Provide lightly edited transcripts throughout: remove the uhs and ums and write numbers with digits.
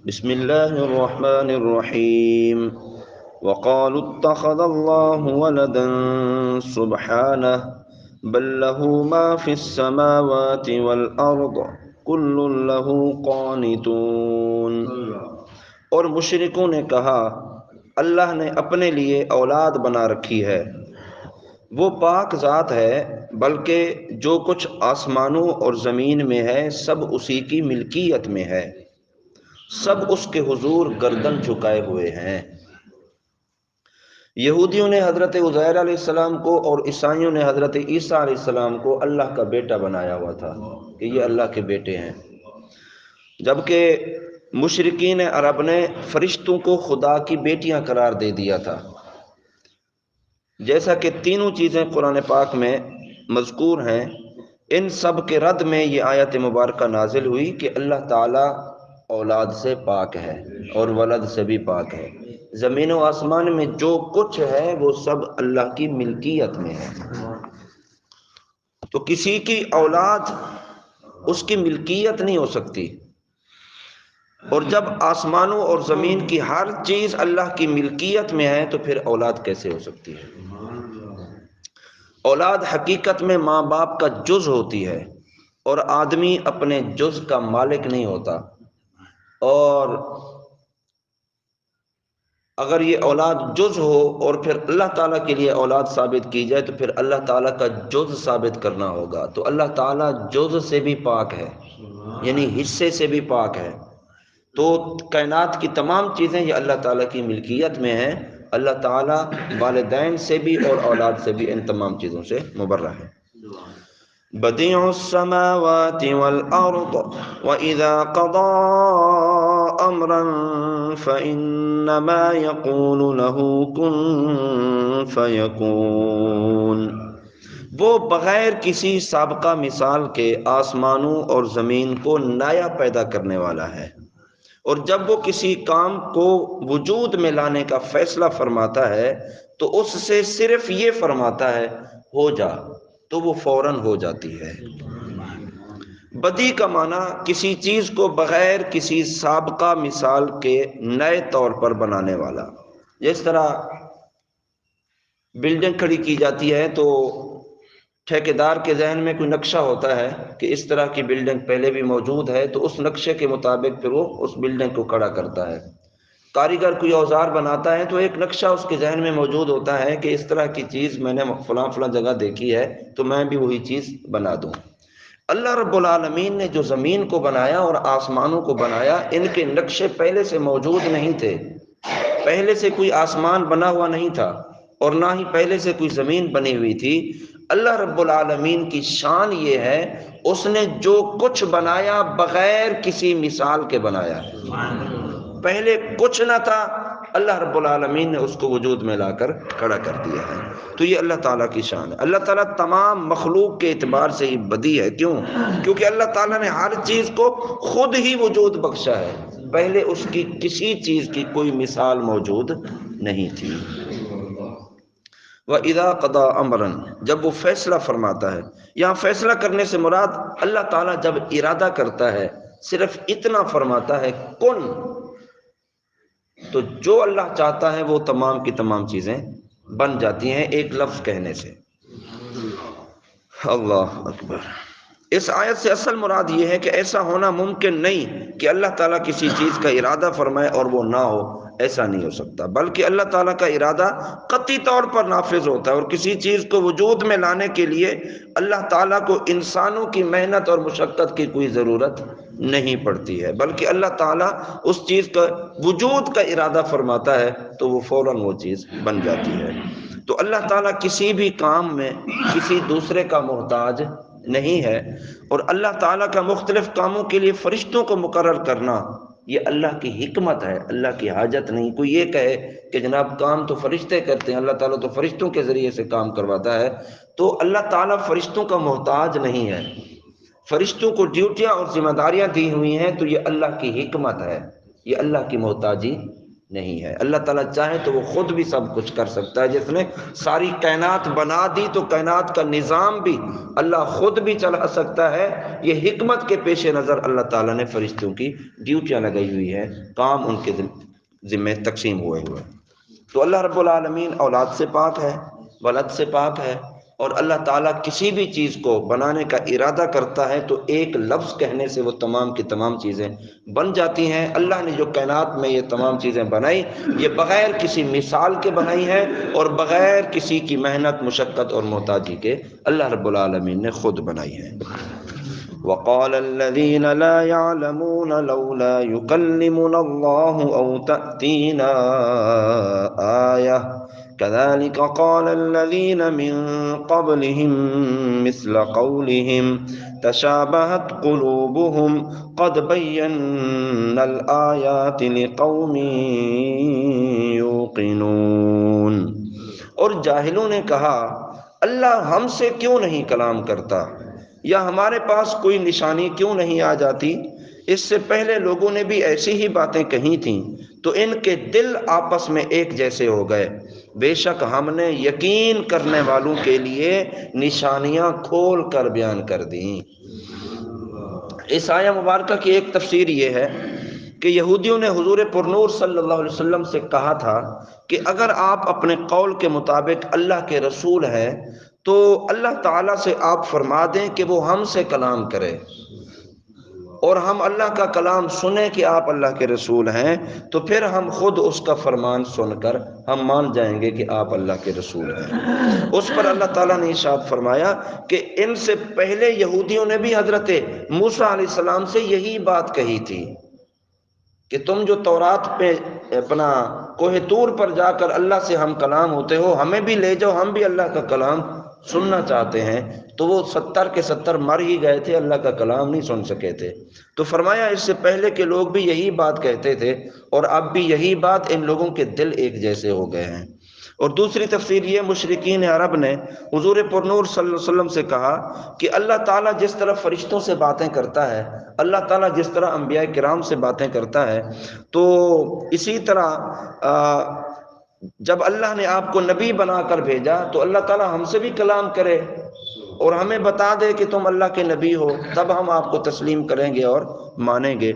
بسم اللہ الرحمن الرحیم وقالوا اتخذ اللہ ولدا سبحانہ بل له ما في السماوات والارض کل له قانتون۔ اور مشرکوں نے کہا اللہ نے اپنے لیے اولاد بنا رکھی ہے، وہ پاک ذات ہے، بلکہ جو کچھ آسمانوں اور زمین میں ہے سب اسی کی ملکیت میں ہے، سب اس کے حضور گردن جھکائے ہوئے ہیں۔ یہودیوں نے حضرت عزیر علیہ السلام کو اور عیسائیوں نے حضرت عیسیٰ علیہ السلام کو اللہ کا بیٹا بنایا ہوا تھا کہ یہ اللہ کے بیٹے ہیں، جبکہ مشرکین عرب نے فرشتوں کو خدا کی بیٹیاں قرار دے دیا تھا۔ جیسا کہ تینوں چیزیں قرآن پاک میں مذکور ہیں، ان سب کے رد میں یہ آیت مبارکہ نازل ہوئی کہ اللہ تعالیٰ اولاد سے پاک ہے اور ولد سے بھی پاک ہے۔ زمین و آسمان میں جو کچھ ہے وہ سب اللہ کی ملکیت میں ہے، تو کسی کی اولاد اس کی ملکیت نہیں ہو سکتی، اور جب آسمانوں اور زمین کی ہر چیز اللہ کی ملکیت میں ہے تو پھر اولاد کیسے ہو سکتی ہے؟ اولاد حقیقت میں ماں باپ کا جز ہوتی ہے، اور آدمی اپنے جز کا مالک نہیں ہوتا، اور اگر یہ اولاد جز ہو اور پھر اللہ تعالیٰ کے لیے اولاد ثابت کی جائے تو پھر اللہ تعالیٰ کا جز ثابت کرنا ہوگا، تو اللہ تعالیٰ جز سے بھی پاک ہے، یعنی حصے سے بھی پاک ہے۔ تو کائنات کی تمام چیزیں یہ اللہ تعالیٰ کی ملکیت میں ہیں، اللہ تعالیٰ والدین سے بھی اور اولاد سے بھی ان تمام چیزوں سے مبرہ ہے۔ بدیع السماوات والارض واذا قضى امرا فانما يقول له كن فيكون۔ وہ بغیر کسی سابقہ مثال کے آسمانوں اور زمین کو نیا پیدا کرنے والا ہے، اور جب وہ کسی کام کو وجود میں لانے کا فیصلہ فرماتا ہے تو اس سے صرف یہ فرماتا ہے ہو جا، تو وہ فوراً ہو جاتی ہے۔ بدی کا معنی کسی چیز کو بغیر کسی سابقہ مثال کے نئے طور پر بنانے والا۔ جس طرح بلڈنگ کھڑی کی جاتی ہے تو ٹھیکیدار کے ذہن میں کوئی نقشہ ہوتا ہے کہ اس طرح کی بلڈنگ پہلے بھی موجود ہے، تو اس نقشے کے مطابق پھر وہ اس بلڈنگ کو کھڑا کرتا ہے۔ کاریگر کوئی اوزار بناتا ہے تو ایک نقشہ اس کے ذہن میں موجود ہوتا ہے کہ اس طرح کی چیز میں نے فلاں فلاں جگہ دیکھی ہے تو میں بھی وہی چیز بنا دوں۔ اللہ رب العالمین نے جو زمین کو بنایا اور آسمانوں کو بنایا، ان کے نقشے پہلے سے موجود نہیں تھے، پہلے سے کوئی آسمان بنا ہوا نہیں تھا اور نہ ہی پہلے سے کوئی زمین بنی ہوئی تھی۔ اللہ رب العالمین کی شان یہ ہے اس نے جو کچھ بنایا بغیر کسی مثال کے بنایا، پہلے کچھ نہ تھا، اللہ رب العالمین نے اس کو وجود میں لا کر کھڑا کر دیا ہے۔ تو یہ اللہ تعالیٰ کی شان ہے۔ اللہ تعالیٰ تمام مخلوق کے اعتبار سے ہی بدی ہے، کیوں؟ کیونکہ اللہ تعالیٰ نے ہر چیز کو خود ہی وجود بخشا ہے، پہلے اس کی کسی چیز کی کوئی مثال موجود نہیں تھی۔ وَإِذَا قَضَىٰ أَمْرًا، جب وہ فیصلہ فرماتا ہے، یہاں فیصلہ کرنے سے مراد اللہ تعالیٰ جب ارادہ کرتا ہے صرف اتنا فرماتا ہے کن، تو جو اللہ چاہتا ہے وہ تمام کی تمام چیزیں بن جاتی ہیں ایک لفظ کہنے سے۔ اللہ اکبر۔ اس آیت سے اصل مراد یہ ہے کہ ایسا ہونا ممکن نہیں کہ اللہ تعالیٰ کسی چیز کا ارادہ فرمائے اور وہ نہ ہو، ایسا نہیں ہو سکتا، بلکہ اللہ تعالیٰ کا ارادہ قطعی طور پر نافذ ہوتا ہے، اور کسی چیز کو وجود میں لانے کے لیے اللہ تعالیٰ کو انسانوں کی محنت اور مشقت کی کوئی ضرورت نہیں پڑتی ہے، بلکہ اللہ تعالیٰ اس چیز کا وجود کا ارادہ فرماتا ہے تو وہ فوراً وہ چیز بن جاتی ہے۔ تو اللہ تعالیٰ کسی بھی کام میں کسی دوسرے کا محتاج نہیں ہے، اور اللہ تعالیٰ کا مختلف کاموں کے لیے فرشتوں کو مقرر کرنا یہ اللہ کی حکمت ہے، اللہ کی حاجت نہیں۔ کوئی یہ کہے کہ جناب کام تو فرشتے کرتے ہیں، اللہ تعالیٰ تو فرشتوں کے ذریعے سے کام کرواتا ہے، تو اللہ تعالیٰ فرشتوں کا محتاج نہیں ہے۔ فرشتوں کو ڈیوٹیاں اور ذمہ داریاں دی ہوئی ہیں تو یہ اللہ کی حکمت ہے، یہ اللہ کی محتاجی نہیں ہے۔ اللہ تعالیٰ چاہے تو وہ خود بھی سب کچھ کر سکتا ہے، جس نے ساری کائنات بنا دی تو کائنات کا نظام بھی اللہ خود بھی چلا سکتا ہے۔ یہ حکمت کے پیش نظر اللہ تعالیٰ نے فرشتوں کی ڈیوٹیاں لگائی ہوئی ہیں، کام ان کے ذمہ تقسیم ہوئے ہوئے۔ تو اللہ رب العالمین اولاد سے پاک ہے، ولد سے پاک ہے، اور اللہ تعالیٰ کسی بھی چیز کو بنانے کا ارادہ کرتا ہے تو ایک لفظ کہنے سے وہ تمام کی تمام چیزیں بن جاتی ہیں۔ اللہ نے جو کائنات میں یہ تمام چیزیں بنائی، یہ بغیر کسی مثال کے بنائی ہیں اور بغیر کسی کی محنت، مشقت اور محتاجی کے اللہ رب العالمین نے خود بنائی ہیں۔ وقال الذين لا يعلمون لولا يكلمنا الله أو تأتينا آية كذلك قال الذين من قبلهم مثل قولهم تشابهت قلوبهم قد بينا الآيات لقوم يوقنون۔ اور جاہلوں نے کہا اللہ ہم سے کیوں نہیں کلام کرتا، یا ہمارے پاس کوئی نشانی کیوں نہیں آ جاتی؟ اس سے پہلے لوگوں نے بھی ایسی ہی باتیں کہی تھیں تو ان کے دل آپس میں ایک جیسے ہو گئے۔ بے شک ہم نے یقین کرنے والوں کے لیے نشانیاں کھول کر بیان کر دیں۔ اس آیہ مبارکہ کی ایک تفسیر یہ ہے کہ یہودیوں نے حضور پرنور صلی اللہ علیہ وسلم سے کہا تھا کہ اگر آپ اپنے قول کے مطابق اللہ کے رسول ہیں تو اللہ تعالیٰ سے آپ فرما دیں کہ وہ ہم سے کلام کرے، اور ہم اللہ کا کلام سنیں کہ آپ اللہ کے رسول ہیں، تو پھر ہم خود اس کا فرمان سن کر ہم مان جائیں گے کہ آپ اللہ کے رسول ہیں۔ اس پر اللہ تعالیٰ نے ارشاد فرمایا کہ ان سے پہلے یہودیوں نے بھی حضرت موسیٰ علیہ السلام سے یہی بات کہی تھی کہ تم جو تورات پہ اپنا کوہ طور پر جا کر اللہ سے ہم کلام ہوتے ہو، ہمیں بھی لے جاؤ، ہم بھی اللہ کا کلام سننا چاہتے ہیں۔ تو وہ 70 کے 70 مر ہی گئے تھے، اللہ کا کلام نہیں سن سکے تھے۔ تو فرمایا اس سے پہلے کے لوگ بھی یہی بات کہتے تھے اور اب بھی یہی بات، ان لوگوں کے دل ایک جیسے ہو گئے ہیں۔ اور دوسری تفسیر یہ، مشرکین عرب نے حضور پرنور صلی اللہ علیہ وسلم سے کہا کہ اللہ تعالیٰ جس طرح فرشتوں سے باتیں کرتا ہے، اللہ تعالیٰ جس طرح انبیاء کرام سے باتیں کرتا ہے، تو اسی طرح جب اللہ نے آپ کو نبی بنا کر بھیجا تو اللہ تعالیٰ ہم سے بھی کلام کرے اور ہمیں بتا دے کہ تم اللہ کے نبی ہو، تب ہم آپ کو تسلیم کریں گے اور مانیں گے۔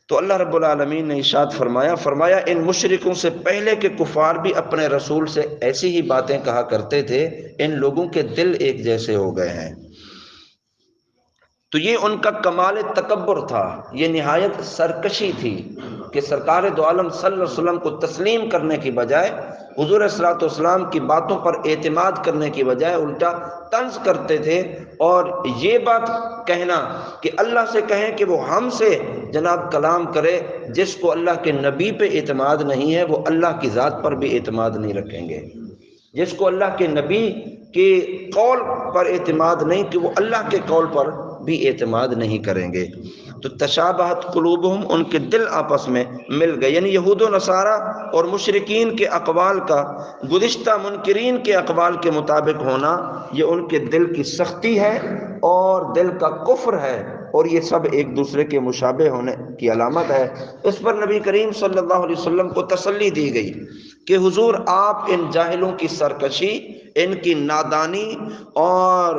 تو اللہ رب العالمین نے ارشاد فرمایا ان مشرکوں سے پہلے کے کفار بھی اپنے رسول سے ایسی ہی باتیں کہا کرتے تھے، ان لوگوں کے دل ایک جیسے ہو گئے ہیں۔ تو یہ ان کا کمال تکبر تھا، یہ نہایت سرکشی تھی کہ سرکار دو عالم صلی اللہ علیہ وسلم کو تسلیم کرنے کی بجائے، حضور صلی اللہ علیہ وسلم کی باتوں پر اعتماد کرنے کی بجائے الٹا طنز کرتے تھے، اور یہ بات کہنا کہ اللہ سے کہیں کہ وہ ہم سے جناب کلام کرے، جس کو اللہ کے نبی پہ اعتماد نہیں ہے وہ اللہ کی ذات پر بھی اعتماد نہیں رکھیں گے، جس کو اللہ کے نبی کے قول پر اعتماد نہیں کہ وہ اللہ کے قول پر بھی اعتماد نہیں کریں گے۔ تو تشابہت قلوبہم، ان کے دل آپس میں مل گئے، یعنی یہود و نصارہ اور مشرکین کے اقوال کا گزشتہ منکرین کے اقوال کے مطابق ہونا، یہ ان کے دل کی سختی ہے اور دل کا کفر ہے، اور یہ سب ایک دوسرے کے مشابہ ہونے کی علامت ہے۔ اس پر نبی کریم صلی اللہ علیہ وسلم کو تسلی دی گئی کہ حضور آپ ان جاہلوں کی سرکشی، ان کی نادانی اور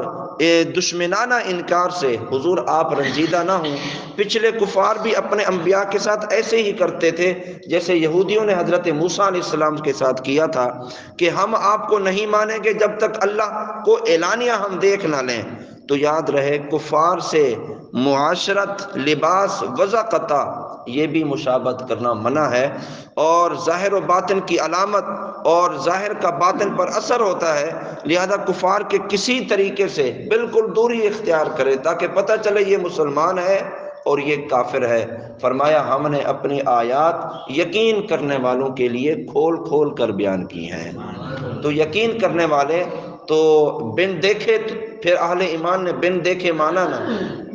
دشمنانہ انکار سے حضور آپ رنجیدہ نہ ہوں۔ پچھلے کفار بھی اپنے انبیاء کے ساتھ ایسے ہی کرتے تھے جیسے یہودیوں نے حضرت موسیٰ علیہ السلام کے ساتھ کیا تھا کہ ہم آپ کو نہیں مانیں گے جب تک اللہ کو اعلانیہ ہم دیکھ نہ لیں۔ تو یاد رہے کفار سے معاشرت، لباس، وضع قطع، یہ بھی مشابہت کرنا منع ہے، اور ظاہر و باطن کی علامت اور ظاہر کا باطن پر اثر ہوتا ہے، لہذا کفار کے کسی طریقے سے بالکل دوری اختیار کرے تاکہ پتہ چلے یہ مسلمان ہے اور یہ کافر ہے۔ فرمایا ہم نے اپنی آیات یقین کرنے والوں کے لیے کھول کھول کر بیان کی ہیں۔ تو یقین کرنے والے تو بن دیکھے، پھر اہل ایمان نے بن دیکھے مانا نا،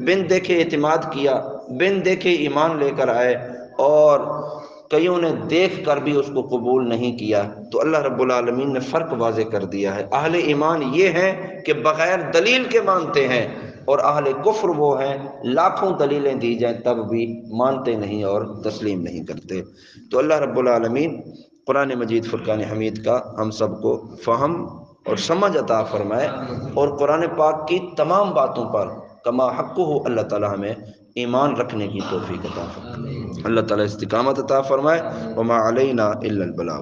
بن دیکھے اعتماد کیا، بن دیکھے ایمان لے کر آئے، اور کئیوں نے دیکھ کر بھی اس کو قبول نہیں کیا۔ تو اللہ رب العالمین نے فرق واضح کر دیا ہے۔ اہل ایمان یہ ہیں کہ بغیر دلیل کے مانتے ہیں، اور اہل کفر وہ ہیں لاکھوں دلیلیں دی جائیں تب بھی مانتے نہیں اور تسلیم نہیں کرتے۔ تو اللہ رب العالمین قرآن مجید فرقان حمید کا ہم سب کو فہم اور سمجھ عطا فرمائے، اور قرآن پاک کی تمام باتوں پر کما حق ہو اللہ تعالی ہمیں ایمان رکھنے کی توفیق عطا فرمائے، اللہ تعالی استقامت عطا فرمائے۔ وما علینا الا البلاغ۔